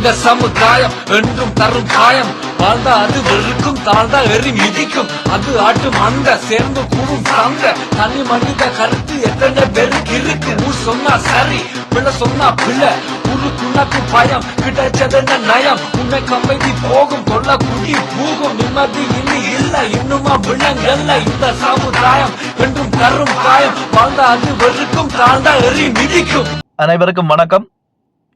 இந்த சமுதாயம் என்றும் தரும் காயம். வாழ்ந்தா அது வெறுக்கும், தாழ்ந்தா எறி மிதிக்கும். அது ஆட்டும் அந்த சேர்ந்து கூடும் சாங்க. தனி மனித கருத்து எத்தனை பேருக்கு இருக்கு. ஊர் சொன்னா சரி, பிள்ளை சொன்னா பிள்ளை. உனக்கு பயம் கிடைச்சதென்ன நயம். உன்னை கம்பெனி போகும், கொள்ள குடி பூகும். நிம்மதி இனி இல்ல, இன்னுமா விலங்கல்ல இந்த சமுதாயம் என்றும் தரும் காயம். வாழ்ந்தா அது வெறுக்கும், தாழ்ந்தா எறி மிதிக்கும். அனைவருக்கும் வணக்கம்.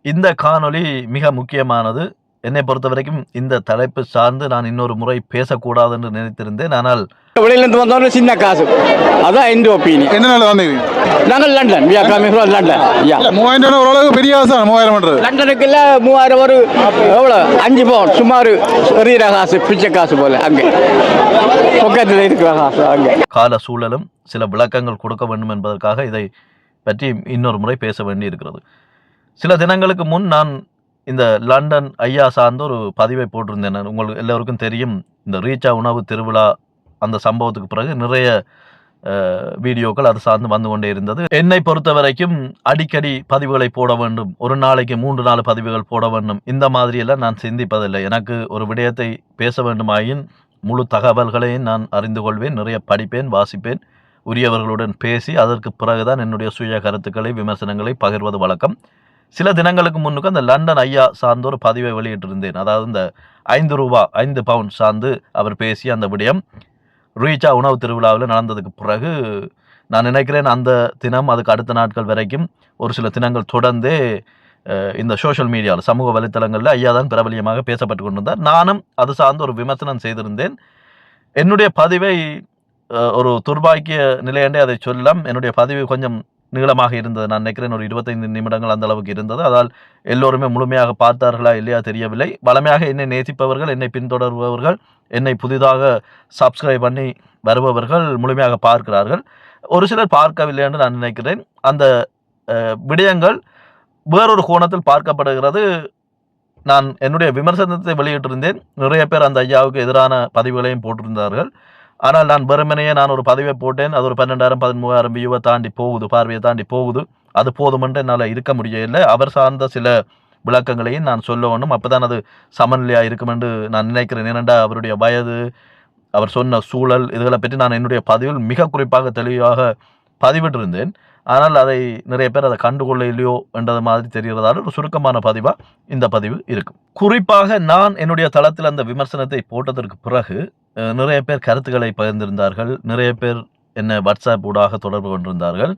இந்த காணொளி மிக முக்கியமானது. என்னை பொறுத்த வரைக்கும் இந்த தலைப்பு சார்ந்து நான் இன்னொரு முறை பேசக்கூடாது என்று நினைத்திருந்தேன். ஆனால் வெளியிலிருந்து வந்தவங்க சின்ன காசு, அதான் எந்த ஒப்பீனியன். என்ன வந்தீங்க? நாங்கள் லண்டன், லண்டன். 3000 ஓரளவு பெரிய காசு. 3000 லண்டனுக்கு இல்லை, 3000 ஒரு எவ்வளோ 5 பவுன் சுமார் எறிகிற காசு, பிச்சை காசு போல. அங்கே பக்கத்தில் இருக்கிற காசு. அங்கே கால சூழலும் சில விளக்கங்கள் கொடுக்க வேண்டும் என்பதற்காக இதை பற்றி இன்னொரு முறை பேச வேண்டி இருக்கிறது. சில தினங்களுக்கு முன் நான் இந்த லண்டன் ஐயா சார்ந்த ஒரு பதிவை போட்டிருந்தேன். உங்களுக்கு எல்லோருக்கும் தெரியும், இந்த ரீச்சா உணவு திருவிழா அந்த சம்பவத்துக்கு பிறகு நிறைய வீடியோக்கள் அது சார்ந்து வந்து கொண்டே இருந்தது. என்னை பொறுத்த வரைக்கும் அடிக்கடி பதிவுகளை போட வேண்டும், ஒரு நாளைக்கு 3-4 பதிவுகள் போட வேண்டும், இந்த மாதிரியெல்லாம் நான் சிந்திப்பதில்லை. எனக்கு ஒரு விடயத்தை பேச வேண்டுமாயின் முழு தகவல்களையும் நான் அறிந்து கொள்வேன், நிறைய படிப்பேன், வாசிப்பேன், உரியவர்களுடன் பேசி அதற்கு பிறகுதான் என்னுடைய சுய கருத்துக்களை விமர்சனங்களை பகிர்வது வழக்கம். சில தினங்களுக்கு முன்னுக்கு அந்த லண்டன் ஐயா சார்ந்த ஒரு பதிவை வெளியிட்டிருந்தேன். அதாவது இந்த 5 ரூபாய் 5 பவுண்ட் சார்ந்து அவர் பேசிய அந்த விடயம் ரீச்சா உணவு திருவிழாவில் நடந்ததுக்கு பிறகு நான் நினைக்கிறேன் அந்த தினம் அதுக்கு அடுத்த நாட்கள் வரைக்கும் ஒரு சில தினங்கள் தொடர்ந்தே இந்த சோஷியல் மீடியாவில் சமூக வலைத்தளங்களில் ஐயா தான் பிரபலியமாக பேசப்பட்டு கொண்டிருந்தார். நானும் அது சார்ந்து ஒரு விமர்சனம் செய்திருந்தேன். என்னுடைய பதிவை ஒரு துர்பாக்கிய நிலையண்டே அதை சொல்லலாம். என்னுடைய பதிவு கொஞ்சம் நீளமாக இருந்தது. நான் நினைக்கிறேன் ஒரு 25 நிமிடங்கள் அந்த அளவுக்கு இருந்தது. அதால் எல்லோருமே முழுமையாக பார்த்தார்களா இல்லையா தெரியவில்லை. வளமையாக என்னை நேசிப்பவர்கள், என்னை பின்தொடர்பவர்கள், என்னை புதிதாக சப்ஸ்கிரைப் பண்ணி வருபவர்கள் முழுமையாக பார்க்கிறார்கள். ஒரு சிலர் பார்க்கவில்லை என்று நான் நினைக்கிறேன். அந்த விடயங்கள் வேறொரு கோணத்தில் பார்க்கப்படுகிறது. நான் என்னுடைய விமர்சனத்தை வெளியிட்டிருந்தேன். நிறைய பேர் அந்த ஐயாவுக்கு எதிரான பதிவுகளையும் போட்டிருந்தார்கள். ஆனால் நான் வெறுமனையே நான் ஒரு பதிவை போட்டேன். அது ஒரு 12,000-13,000 வியூவை தாண்டி போகுது, பார்வையை தாண்டி போகுது. அது போதுமென்று என்னால் இருக்க முடியவில்லை. அவர் சார்ந்த சில விளக்கங்களையும் நான் சொல்ல வேண்டும். அப்போ தான் அது சமநிலையாக இருக்கும் என்று நான் நினைக்கிறேன். ஏனென்றால் அவருடைய வயது, அவர் சொன்ன சூழல், இதுகளை பற்றி நான் என்னுடைய பதிவில் மிக குறிப்பாக தெளிவாக பதிவிட்டிருந்தேன். ஆனால் அதை நிறைய பேர் அதை கண்டுகொள்ள இல்லையோ என்றது மாதிரி தெரிகிறதால ஒரு சுருக்கமான பதிவாக இந்த பதிவு இருக்கும். குறிப்பாக நான் என்னுடைய தளத்தில் அந்த விமர்சனத்தை போட்டதற்கு பிறகு நிறைய பேர் கருத்துக்களை பகிர்ந்திருந்தார்கள். நிறைய பேர் என்னை வாட்ஸ்அப் ஊடாக தொடர்பு கொண்டிருந்தார்கள்.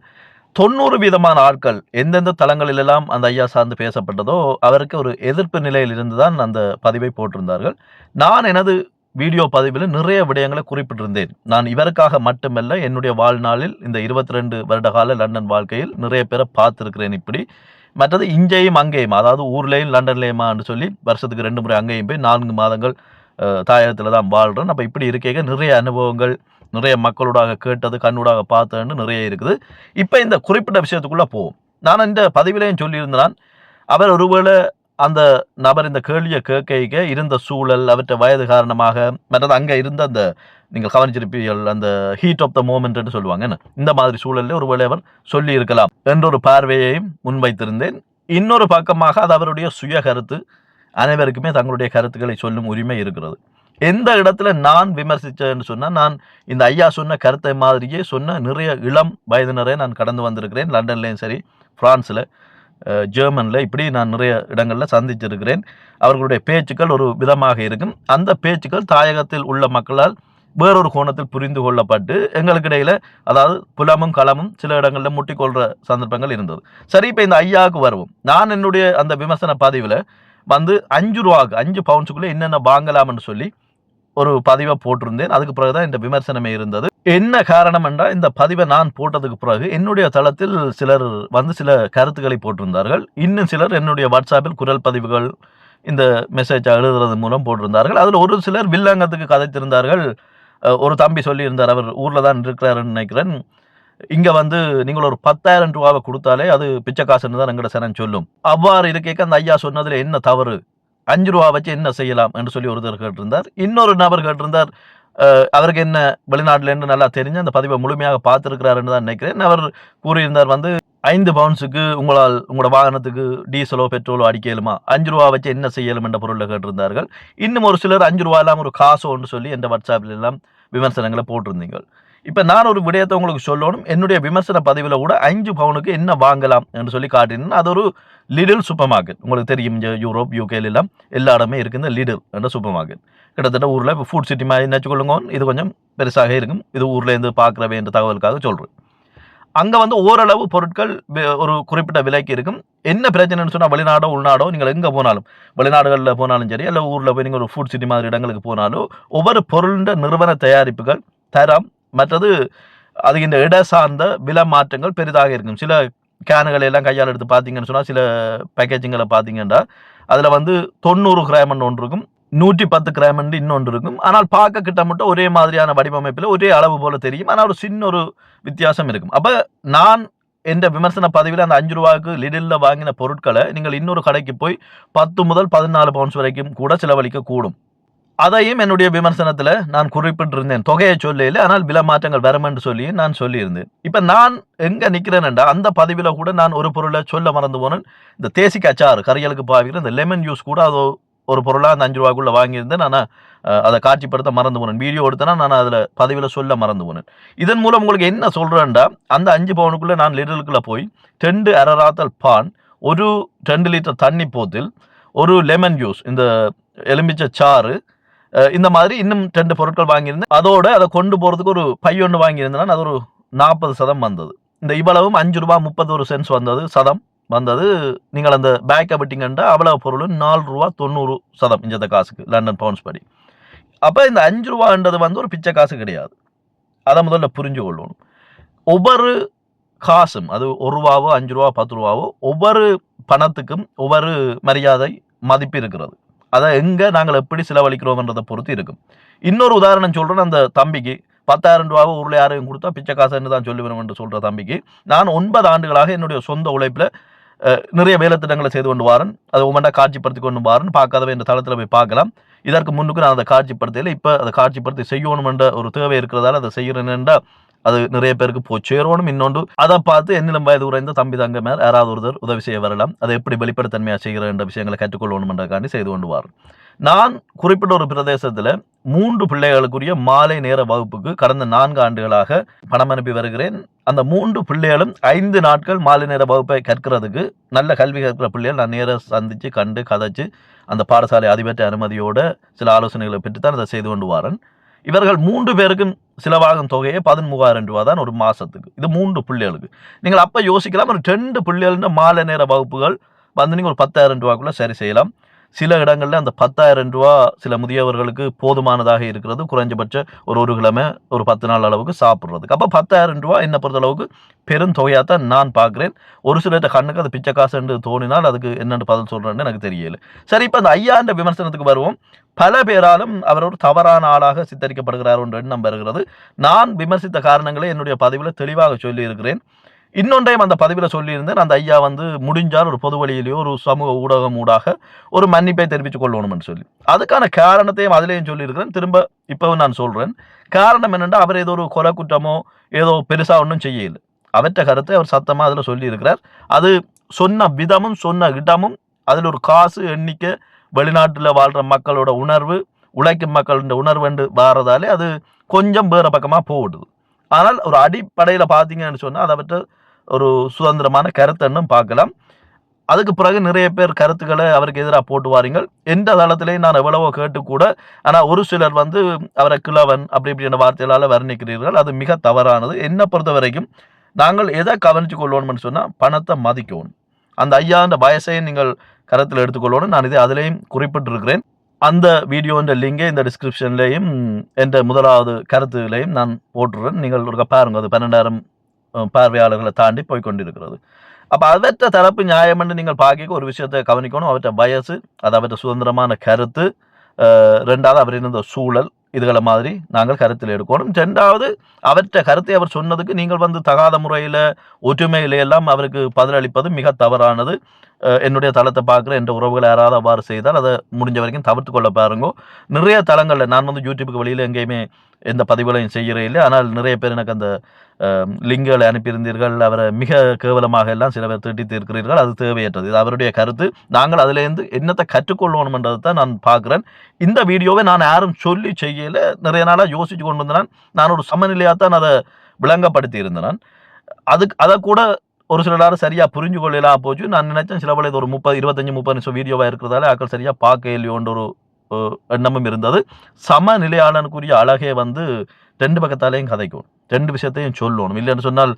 90% ஆட்கள் எந்தெந்த தளங்களிலெல்லாம் அந்த ஐயா சார்ந்து பேசப்பட்டதோ அவருக்கு ஒரு எதிர்ப்பு நிலையில் இருந்துதான் அந்த பதிவை போட்டிருந்தார்கள். நான் எனது வீடியோ பதிவில் நிறைய விடயங்களை குறிப்பிட்டிருந்தேன். நான் இவருக்காக மட்டுமல்ல, என்னுடைய வாழ்நாளில் இந்த 22 வருட கால லண்டன் வாழ்க்கையில் நிறைய பேரை பார்த்துருக்கிறேன். இப்படி மற்றது இங்கேயும் அங்கேயும், அதாவது ஊர்லேயும் லண்டன்லேயுமா என்று சொல்லி வருஷத்துக்கு 2 முறை அங்கேயும் போய் 4 மாதங்கள் தாயகத்தில் தான் வாழ்கிறேன். அப்போ இப்படி இருக்க நிறைய அனுபவங்கள், நிறைய மக்களோடாக கேட்டது, கண்ணூடாக பார்த்ததுன்னு நிறைய இருக்குது. இப்போ இந்த குறிப்பிட்ட விஷயத்துக்குள்ளே போவோம். நான் இந்த பதிவிலையும் சொல்லியிருந்தேன், அவர் ஒருவேளை அந்த நபர் இந்த கேள்வியை கேட்க இருந்த சூழல், அவற்றை வயது காரணமாக, மற்றது அங்கே இருந்த அந்த நீங்கள் கவனிச்சிருப்பீர்கள் அந்த ஹீட் ஆஃப் த மோமெண்ட் என்று சொல்லுவாங்க, என்ன இந்த மாதிரி சூழலில் ஒருவேளை அவர் சொல்லி இருக்கலாம் என்ற ஒரு பார்வையையும் முன்வைத்திருந்தேன். இன்னொரு பக்கமாக அது அவருடைய சுய கருத்து. அனைவருக்குமே தங்களுடைய கருத்துக்களை சொல்லும் உரிமை இருக்கிறது. எந்த இடத்துல நான் விமர்சித்தேன்னு சொன்னால், நான் இந்த ஐயா சொன்ன கருத்தை மாதிரியே சொன்ன நிறைய இளம் வயதினரை நான் கடந்து வந்திருக்கிறேன். லண்டன்லேயும் சரி, ஃப்ரான்ஸில், ஜெர்மனில், இப்படி நான் நிறைய இடங்களில் சந்திச்சிருக்கிறேன். அவர்களுடைய பேச்சுக்கள் ஒரு விதமாக இருக்கும். அந்த பேச்சுக்கள் தாயகத்தில் உள்ள மக்களால் வேறொரு கோணத்தில் புரிந்து கொள்ளப்பட்டு எங்களுக்கு இடையில், அதாவது புலமும் களமும் சில இடங்களில் முட்டிக்கொள்கிற சந்தர்ப்பங்கள் இருந்தது. சரி, இப்போ இந்த ஐயாவுக்கு வருவோம். நான் என்னுடைய அந்த விமர்சன பதிவில் 5 ரூபாய்க்கு 5 பவுண்ட்ஸுக்குள்ளே என்னென்ன வாங்கலாம்னு சொல்லி ஒரு பதிவை போட்டிருந்தேன். அதுக்கு பிறகு தான் இந்த விமர்சனமே இருந்தது. என்ன காரணம் என்றால், இந்த பதிவை நான் போட்டதுக்கு பிறகு என்னுடைய தளத்தில் சிலர் சில கருத்துக்களை போட்டிருந்தார்கள். இன்னும் சிலர் என்னுடைய வாட்ஸ்அப்பில் குரல் பதிவுகள், இந்த மெசேஜ் எழுதுறது மூலம் போட்டிருந்தார்கள். அதில் ஒரு சிலர் வில்லங்கத்துக்கு கதைத்திருந்தார்கள். ஒரு தம்பி சொல்லியிருந்தார், அவர் ஊரில் தான் இருக்கிறாருன்னு நினைக்கிறேன், இங்கே நீங்கள் ஒரு 10,000 ரூபாவை கொடுத்தாலே அது பிச்சை காசுன்னு தான் எங்கள்ட சனம் சொல்லும். அவ்வாறு இருக்க அந்த ஐயா சொன்னதில் என்ன தவறு, 5 ரூபா வச்சு என்ன செய்யலாம் என்று சொல்லி ஒருத்தர் கேட்டிருந்தார். இன்னொரு நபர் கேட்டிருந்தார், அவருக்கு என்ன வெளிநாட்டிலேருந்து நல்லா தெரிஞ்சு அந்த பதிவை முழுமையாக பார்த்துருக்கிறாருன்னு தான் நினைக்கிறேன். அவர் கூறியிருந்தார் வந்து 5 பவுன்ஸுக்கு உங்களோட வாகனத்துக்கு டீசலோ பெட்ரோலோ அடிக்கலுமா, 5 ரூபா வச்சு என்ன செய்யலும் என்ற பொருளில் கேட்டிருந்தார்கள். இன்னும் ஒரு சிலர் 5 ரூபா எல்லாம் ஒரு காசோன்னு சொல்லி என்ற வாட்ஸ்அப்பில் எல்லாம் விமர்சனங்களை போட்டிருந்தீங்க. இப்போ நான் ஒரு விடயத்தை உங்களுக்கு சொல்லணும். என்னுடைய விமர்சன பதிவில் கூட 5 பவுனுக்கு என்ன வாங்கலாம் என்று சொல்லி காட்டினேன். அது ஒரு லிடில் சூப்பர் மார்க்கெட். உங்களுக்கு தெரியும், இங்கே யூரோப் யூகேல எல்லாம் எல்லா இடமே இருக்குது இந்த லிடில் என்ற சூப்பர் மார்க்கெட். கிட்டத்தட்ட ஊரில் இப்போ ஃபுட் சிட்டி மாதிரி நினச்சிக்கொள்ளுங்க. இது கொஞ்சம் பெருசாக இருக்கும். இது ஊர்லேருந்து பார்க்குறவே என்ற தகவலுக்காக சொல்கிறேன். அங்கே வந்து ஓரளவு பொருட்கள் ஒரு குறிப்பிட்ட விலைக்கு இருக்கும். என்ன பிரச்சனைன்னு சொன்னால், வெளிநாடோ உள்நாடோ நீங்கள் எங்கே போனாலும், வெளிநாடுகளில் போனாலும் சரி, இல்லை ஊரில் போய் நீங்கள் ஒரு ஃபுட் சிட்டி மாதிரி இடங்களுக்கு போனாலும், ஒவ்வொரு பொருளின் நிறுவன தயாரிப்புகள் தரம் மற்றது அது இந்த இட சார்ந்த விலை மாற்றங்கள் பெரிதாக இருக்கும். சில கேனுகளை எல்லாம் கையால் எடுத்து பார்த்தீங்கன்னு சொன்னால், சில பேக்கேஜிங்களை பார்த்தீங்கன்னா அதில் வந்து 90 கிராம் ஒன்று இருக்கும், 110 கிராம் இன்னொன்று இருக்கும். ஆனால் பார்க்க கிட்ட மட்டும் ஒரே மாதிரியான வடிவமைப்பில் ஒரே அளவு போல தெரியும். ஆனால் ஒரு சின்ன ஒரு வித்தியாசம் இருக்கும். அப்போ நான் எந்த விமர்சன பதிவில் அந்த 5 ரூபாய்க்கு லிடிலில் வாங்கின பொருட்களை நீங்கள் இன்னொரு கடைக்கு போய் 10 முதல் 14 பவுன்ஸ் வரைக்கும் கூட செலவழிக்க கூடும். அதையும் என்னுடைய விமர்சனத்தில் நான் குறிப்பிட்டிருந்தேன். தொகையை சொல்லல, ஆனால் விலை மாற்றங்கள் வரும் என்று சொல்லி நான் சொல்லியிருந்தேன். இப்போ நான் எங்கே நிற்கிறேன்டா, அந்த பதிவில் கூட நான் ஒரு பொருளை சொல்ல மறந்து போனேன். இந்த தேசிக்கு அச்சாறு கறிகளுக்கு பாவிக்கிற இந்த லெமன் ஜூஸ் கூட அது ஒரு பொருளாக அந்த 5 ரூபாய்க்குள்ளே வாங்கியிருந்தேன். நான் அதை காட்சிப்படுத்த மறந்து போனேன். வீடியோ எடுத்தேன்னா நான் அதில் பதிவில் சொல்ல மறந்து போனேன். இதன் மூலம் உங்களுக்கு என்ன சொல்கிறேன்டா, அந்த 5 பவுனுக்குள்ளே நான் லிட்டருக்குள்ளே போய் 2 அரராத்தல் பான், ஒரு 2 லிட்டர் தண்ணி போத்தில், ஒரு லெமன் ஜூஸ், இந்த எலுமிச்சை சாறு, இந்த மாதிரி இன்னும் 2 பொருட்கள் வாங்கியிருந்தேன். அதோட அதை கொண்டு போகிறதுக்கு ஒரு பை ஒன்று வாங்கியிருந்தேன். அது ஒரு 40% வந்தது. இந்த இவ்வளவும் 5 ரூபா 31 சென்ட்ஸ் வந்தது, சதம் வந்தது. நீங்கள் அந்த பேக்கை விட்டிங்கன்னா அவ்வளவு பொருள் 4 ரூபா 90 இந்த காசுக்கு, லண்டன் பவுண்ட்ஸ் படி. அப்போ இந்த 5 ரூபான்றது வந்து ஒரு பிச்சை காசு கிடையாது. அதை முதல்ல புரிஞ்சு கொள்ளணும். ஒவ்வொரு காசும், அது 1 ரூபாவோ 5 ரூபா 10 ரூபாவோ, ஒவ்வொரு பணத்துக்கும் ஒவ்வொரு மரியாதை மதிப்பு இருக்கிறது. அதை எங்கே நாங்கள் எப்படி செலவழிக்கிறோம்ன்றதை பொறுத்து இருக்கும். இன்னொரு உதாரணம் சொல்கிறேன். அந்த தம்பிக்கு 10,000 ரூபாவை ஊரில் யாரையும் கொடுத்தா பிச்சை காசுன்னு தான் சொல்லி வேணும் என்று சொல்கிற தம்பிக்கு நான் 9 ஆண்டுகளாக என்னுடைய சொந்த உழைப்பில் நிறைய வேலை திட்டங்களை செய்து கொண்டு வாரன். அதை ஒவ்வொன்றா காட்சிப்படுத்தி கொண்டு வாரன். பார்க்காதவை இந்த தளத்தில் போய் பார்க்கலாம். இதற்கு முன்னுக்கு நான் அதை காட்சிப்படுத்தலை. இப்போ அதை காட்சிப்படுத்தி செய்யணும் என்ற ஒரு தேவை இருக்கிறதால அதை செய்கிறேன்டா அது நிறைய பேருக்கு போய் சேரணும். இன்னொன்று அதை பார்த்து என்னிலும் வயது உறைந்த தம்பி தங்க மேல் யாராவது ஒருத்தர் உதவி செய்ய வரலாம். அதை எப்படி வெளிப்படைத்தன்மையாக செய்கிற என்ற விஷயங்களை கற்றுக்கொள்ளணும் என்றக்காண்டி செய்து கொண்டு வாரன். நான் குறிப்பிட்ட ஒரு பிரதேசத்தில் 3 பிள்ளைகளுக்குரிய மாலை நேர வகுப்புக்கு கடந்த 4 ஆண்டுகளாக பணம் அனுப்பி வருகிறேன். அந்த 3 பிள்ளைகளும் 5 நாட்கள் மாலை நேர வகுப்பை கற்கிறதுக்கு, நல்ல கல்வி கற்கிற பிள்ளைகள் நான் நேர சந்தித்து கண்டு கதைச்சு அந்த பாடசாலை அதிபற்ற அனுமதியோட சில ஆலோசனைகளை பெற்றுத்தான் அதை செய்து கொண்டு வாரன். இவர்கள் 3 பேருக்கும் செலவாகும் தொகையை 13,000 ரூபா தான் ஒரு மாதத்துக்கு. இது 3 பிள்ளைகளுக்கு. நீங்கள் அப்போ யோசிக்கலாம், ஒரு 2 பிள்ளைகள்னு மாலை நேர வகுப்புகள் வந்து நீங்கள் ஒரு 10,000 ரூபாக்குள்ளே சரி செய்யலாம். சில இடங்களில் அந்த 10,000 ரூபா சில முதியவர்களுக்கு போதுமானதாக இருக்கிறது. குறைஞ்சபட்ச ஒரு கிழமை ஒரு 10 நாள் அளவுக்கு சாப்பிட்றதுக்கு. அப்போ 10,000 ரூபா என்னை பொறுத்தளவுக்கு பெரும் தொகையாக தான் நான் பார்க்குறேன். ஒரு சிலர்கிட்ட கண்ணுக்கு அது பிச்சை காசு என்று தோணினால் அதுக்கு என்னென்னு பதில் சொல்கிறேன்னு எனக்கு தெரியல. சரி, இப்போ அந்த 5,000 விமர்சனத்துக்கு வருவோம். பல பேராலும் அவர் ஒரு தவறான ஆளாக சித்தரிக்கப்படுகிறார் என்ற எண்ணம் வருகிறது. நான் விமர்சித்த காரணங்களை என்னுடைய பதிவில் தெளிவாக சொல்லியிருக்கிறேன். இன்னொன்றையும் அந்த பதிவில் சொல்லியிருந்தேன். அந்த ஐயா வந்து முடிஞ்சால் ஒரு பொது வழியிலேயோ ஒரு சமூக ஊடகம் ஊடாக ஒரு மன்னிப்பை தெரிவித்துக் கொள்ளணும்னு சொல்லி அதுக்கான காரணத்தையும் அதிலேயும் சொல்லியிருக்கிறேன். திரும்ப இப்போவும் நான் சொல்கிறேன். காரணம் என்னென்னா, அவர் ஏதோ ஒரு கொலை குற்றமோ ஏதோ பெருசாக ஒன்றும் செய்யலை. அவற்ற கருத்தை அவர் சத்தமாக அதில் சொல்லியிருக்கிறார். அது சொன்ன விதமும் சொன்ன இடமும் அதில் ஒரு காசு எண்ணிக்கை, வெளிநாட்டில் வாழ்கிற மக்களோட உணர்வு, உழைக்கும் மக்களோட உணர்வு என்று வாரதாலே அது கொஞ்சம் வேறு பக்கமாக போடுது. ஆனால் ஒரு அடிப்படையில் பார்த்தீங்கன்னு சொன்னால் அதை பற்றி ஒரு சுதந்திரமான கருத்துன்னு பார்க்கலாம். அதுக்கு பிறகு நிறைய பேர் கருத்துக்களை அவருக்கு எதிராக போட்டு வாரீங்கள். எந்த தளத்திலையும் நான் எவ்வளவோ கேட்டு கூட, ஆனால் ஒரு சிலர் வந்து அவரை கிழவன் அப்படி இப்படின்ற வார்த்தைகளால் வர்ணிக்கிறீர்கள். அது மிக தவறானது. என்னை பொறுத்த வரைக்கும் நாங்கள் எதை கவனித்து கொள்ளணும்னு சொன்னால் பணத்தை மதிக்கணும். அந்த ஐயாண்ட வயசையும் நீங்கள் கருத்தில் எடுத்துக்கொள்ளணும். நான் இதை அதிலையும் குறிப்பிட்டிருக்கிறேன். அந்த வீடியோன்ற லிங்கை இந்த டிஸ்கிரிப்ஷன்லேயும் என்ற முதலாவது கருத்துலையும் நான் போட்டுறேன். நீங்கள் ஒரு பாருங்கள். அது 12,000 பார்வையாளர்களை தாண்டி போய்கொண்டிருக்கிறது. அப்போ அவற்ற தரப்பு நியாயம் என்று நீங்கள் பார்க்க ஒரு விஷயத்தை கவனிக்கணும். அவற்ற வயசு, அது அவற்ற சுதந்திரமான கருத்து, 2வது அவர் இருந்த சூழல், இதுகளை மாதிரி நாங்கள் கருத்தில் எடுக்கணும். 2வது அவற்ற கருத்தை அவர் சொன்னதுக்கு நீங்கள் வந்து தகாத முறையில் ஒற்றுமையில எல்லாம் அவருக்கு பதிலளிப்பது மிக தவறானது. என்னுடைய தளத்தை பார்க்குற என்ற உறவுகளை யாராவது அவ்வாறு செய்தால் அதை முடிஞ்ச வரைக்கும் தவிர்த்து கொள்ள பாருங்க. நிறைய தளங்களில் நான் வந்து யூடியூப்புக்கு வெளியில் எங்கேயுமே எந்த பதிவுகளையும் செய்கிறதில்லை. ஆனால் நிறைய பேர் எனக்கு அந்த லிங்குகளை அனுப்பியிருந்தீர்கள். அவரை மிக கேவலமாக எல்லாம் சில பேர் திட்டித்து இருக்கிறீர்கள். அது தேவையற்றது. இது அவருடைய கருத்து. நாங்கள் அதிலேருந்து என்னத்தை கற்றுக்கொள்ளணும்ன்றது தான் நான் பார்க்குறேன். இந்த வீடியோவை நான் யாரும் சொல்லி செய்யலை. நிறைய நாளாக யோசித்து கொண்டு வந்தேன். நான் ஒரு சமநிலையாக தான் அதை விளங்கப்படுத்தி இருந்தேன். அதை கூட ஒரு சில நேரம் சரியாக புரிஞ்சு கொள்ளலாம் போச்சு. நான் நினைச்சேன் சில வேளை இது ஒரு 25-30 நிமிஷம் வீடியோவாக இருக்கிறதால ஆக்கள் சரியாக பார்க்க இல்லையோன்ற ஒரு எண்ணமும் இருந்தது. சமநிலையாளனுக்குரிய அழகே வந்து 2 பக்கத்தாலேயும் கதைக்கும், 2 விஷயத்தையும் சொல்லணும். இல்லைன்னு சொன்னால்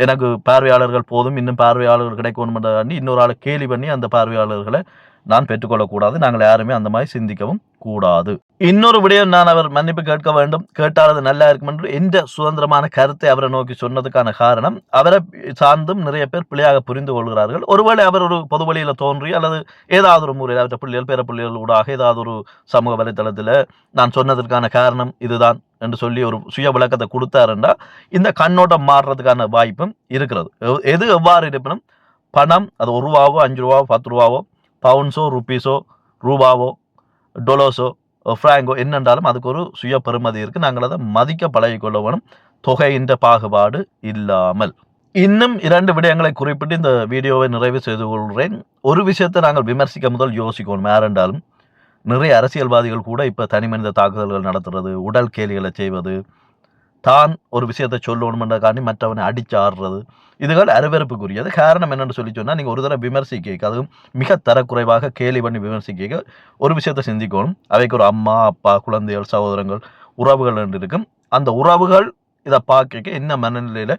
எனக்கு பார்வையாளர்கள் போதும், இன்னும் பார்வையாளர்கள் கிடைக்கணும்ன்றதாண்டி இன்னொரு ஆளை கேலி பண்ணி அந்த பார்வையாளர்களை நான் பெற்றுக்கொள்ளக்கூடாது. நாங்கள் யாருமே அந்த மாதிரி சிந்திக்கவும் கூடாது. இன்னொரு விடயம், நான் அவர் மன்னிப்பு கேட்க வேண்டும், கேட்டால் அது நல்லா இருக்கும் என்று எந்த சுதந்திரமான கருத்தை அவரை நோக்கி சொன்னதுக்கான காரணம், அவரை சார்ந்தும் நிறைய பேர் பிள்ளையாக புரிந்து கொள்கிறார்கள். ஒருவேளை அவர் ஒரு பொது வழியில் தோன்றி அல்லது ஏதாவது ஒரு முறையில் அவற்றை பிள்ளைகள் பேர பிள்ளைகள் ஊடாக ஏதாவது ஒரு சமூக வலைத்தளத்தில் நான் சொன்னதற்கான காரணம் இதுதான் என்று சொல்லி ஒரு சுய விளக்கத்தை கொடுத்தாருன்னா இந்த கண்ணோட்டம் மாறுறதுக்கான வாய்ப்பும் இருக்கிறது. எது எவ்வாறு இருப்பினும் பணம், அது ₹1, ₹5, ₹10, பவுன்ஸோ, ருப்பீஸோ, ரூபாவோ, டொலர்ஸோ, ஃப்ராங்கோ என்னென்றாலும் அதுக்கு ஒரு சுய பெறுமதி இருக்குது. நாங்கள் அதை மதிக்க பழகிக்கொள்ள வேணும், தொகையின் பாகுபாடு இல்லாமல். இன்னும் 2 விடயங்களை குறிப்பிட்டு இந்த வீடியோவை நிறைவு செய்து கொள்கிறேன். ஒரு விஷயத்தை நாங்கள் விமர்சிக்க முதல் யோசிக்கணும். யாரென்றாலும் நிறைய அரசியல்வாதிகள் கூட இப்போ தனி மனித தாக்குதல்கள் நடத்துறது, உடல் கேலிகளை செய்வது, தான் ஒரு விஷயத்தை சொல்லணுமென்றக்காண்டி மற்றவனை அடிச்சு ஆடுறது, இதுகள் அருவருப்புக்குரியது. காரணம் என்னென்னு சொல்லி சொன்னால், நீங்கள் ஒரு தடவை விமர்சிக்க, அதுவும் மிக தரக்குறைவாக கேலி பண்ணி விமர்சிக்க ஒரு விஷயத்தை சிந்திக்கணும். அவைக்கு ஒரு அம்மா, அப்பா, குழந்தைகள், சகோதரங்கள், உறவுகள் என்று இருக்கும். அந்த உறவுகள் இதை பார்க்க என்ன மனநிலையில்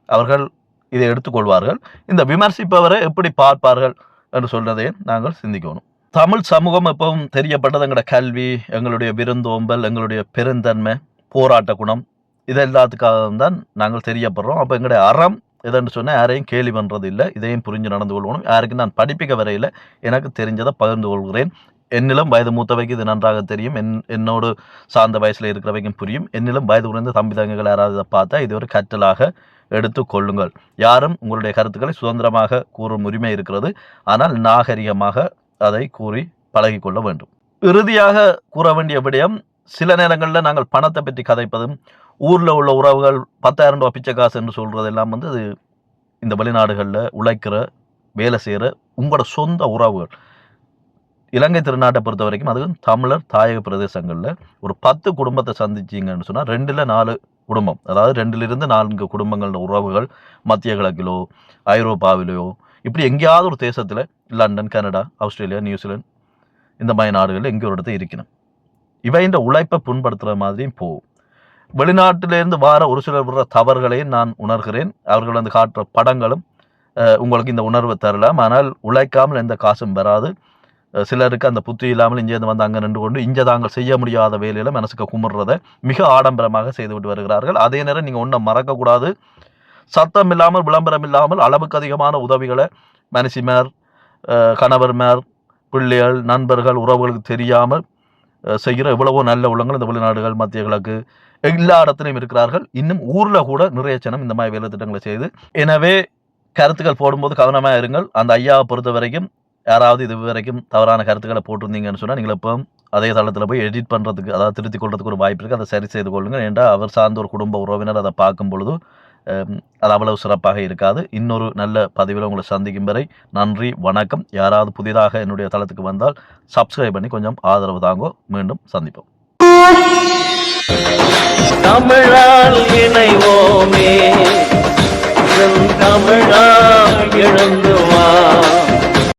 அவர்கள் இதை எடுத்துக்கொள்வார்கள், இந்த விமர்சிப்பவரை எப்படி பார்ப்பார்கள் என்று சொல்றதையும் நாங்கள் சிந்திக்கணும். தமிழ் சமூகம் எப்பவும் தெரியப்பட்டது எங்களோட கல்வி, எங்களுடைய விருந்தோம்பல், எங்களுடைய பெருந்தன்மை, போராட்ட குணம், இது எல்லாத்துக்காக தான் நாங்கள் தெரியப்படுறோம். அப்போ எங்களுடைய அறம் எதுன்னு சொன்னால் யாரையும் கேலி பண்ணுறது இல்லை. இதையும் புரிஞ்சு நடந்து கொள்ளணும். யாருக்கு நான் படிப்பிக்க வரையில் எனக்கு தெரிஞ்சதை பகிர்ந்து கொள்கிறேன். என்னிலும் வயது மூத்தவைக்கு இது நன்றாக தெரியும், என்னோடு சார்ந்த வயசில் இருக்கிறவைக்கும் புரியும். என்னிலும் வயது குறைந்த தம்பி தங்கைகள் யாராவது இதை பார்த்தா இது ஒரு கற்றலாக எடுத்து கொள்ளுங்கள். யாரும் உங்களுடைய கருத்துக்களை சுதந்திரமாக கூறும் உரிமை இருக்கிறது, ஆனால் நாகரிகமாக அதை கூறி பழகிக்கொள்ள வேண்டும். இறுதியாக கூற வேண்டிய விடயம், சில நேரங்களில் நாங்கள் பணத்தை பற்றி கதைப்பதும், ஊரில் உள்ள உறவுகள் ₹10,000 பிச்சை காசு என்று சொல்கிறது எல்லாம் வந்து அது இந்த வெளிநாடுகளில் உழைக்கிற வேலை செய்கிற உங்களோட சொந்த உறவுகள். இலங்கை திருநாட்டை பொறுத்த வரைக்கும் அதுவும் தமிழர் தாயக பிரதேசங்களில் ஒரு 10 குடும்பத்தை சந்திச்சிங்கன்னு சொன்னால் 2-4 குடும்பம், அதாவது 2-4 குடும்பங்களோட உறவுகள் மத்திய கிழக்கிலோ ஐரோப்பாவிலோ இப்படி எங்கேயாவது ஒரு தேசத்தில், லண்டன், கனடா, ஆஸ்திரேலியா, நியூசிலாந்து இந்த மாதிரி நாடுகளில் எங்கே ஒரு இடத்துல இருக்கணும். இவை இந்த உழைப்பை புண்படுத்துகிற மாதிரியும் போகும். வெளிநாட்டிலேருந்து வார ஒரு சிலர் விடுற தவறுகளையும் நான் உணர்கிறேன். அவர்கள் வந்து காட்டுற படங்களும் உங்களுக்கு இந்த உணர்வை தரலாம். ஆனால் உழைக்காமல் எந்த காசும் வராது. சிலருக்கு அந்த புத்தி இல்லாமல் இங்கேருந்து வந்து அங்கே நின்று கொண்டு இங்கே தாங்கள் செய்ய முடியாத வேலையில் மனசுக்கு குமுறதை மிக ஆடம்பரமாக செய்துவிட்டு வருகிறார்கள். அதே நேரம் நீங்கள் ஒன்றை மறக்கக்கூடாது, சத்தம் இல்லாமல் விளம்பரம் இல்லாமல் அளவுக்கு அதிகமான உதவிகளை மனுஷிமார், கணவர்மார், பிள்ளைகள், நண்பர்கள், உறவுகளுக்கு தெரியாமல் செய்கிற எவ்வளவோ நல்ல உள்ளங்கள் இந்த வெளிநாடுகள், மத்திய கிழக்கு எல்லா இடத்துலையும் இருக்கிறார்கள். இன்னும் ஊரில் கூட நிறைய ஜனம் இந்த மாதிரி வேலை திட்டங்களை செய்து. எனவே கருத்துக்கள் போடும்போது கவனமாக இருங்கள். அந்த ஐயாவை பொறுத்த வரைக்கும் யாராவது இது வரைக்கும் தவறான கருத்துக்களை போட்டிருந்தீங்கன்னு சொன்னால் நீங்கள் இப்போ அதே தளத்தில் போய் எடிட் பண்ணுறதுக்கு, அதாவது திருத்திக் கொள்றதுக்கு ஒரு வாய்ப்பு இருக்குது. அதை சரி செய்து கொள்ளுங்கள். ஏன்டா அவர் சார்ந்த ஒரு குடும்ப உறவினர் அதை பார்க்கும் பொழுது அது அவ்வளவு சிறப்பாக இருக்காது. இன்னொரு நல்ல பதிவில் உங்களை சந்திக்கும் வரை நன்றி, வணக்கம். யாராவது புதிதாக என்னுடைய தளத்துக்கு வந்தால் சப்ஸ்கிரைப் பண்ணி கொஞ்சம் ஆதரவு தாங்கோ. மீண்டும் சந்திப்போம். தமிழால் இணைவோமே, தமிழால் எழுந்து வா.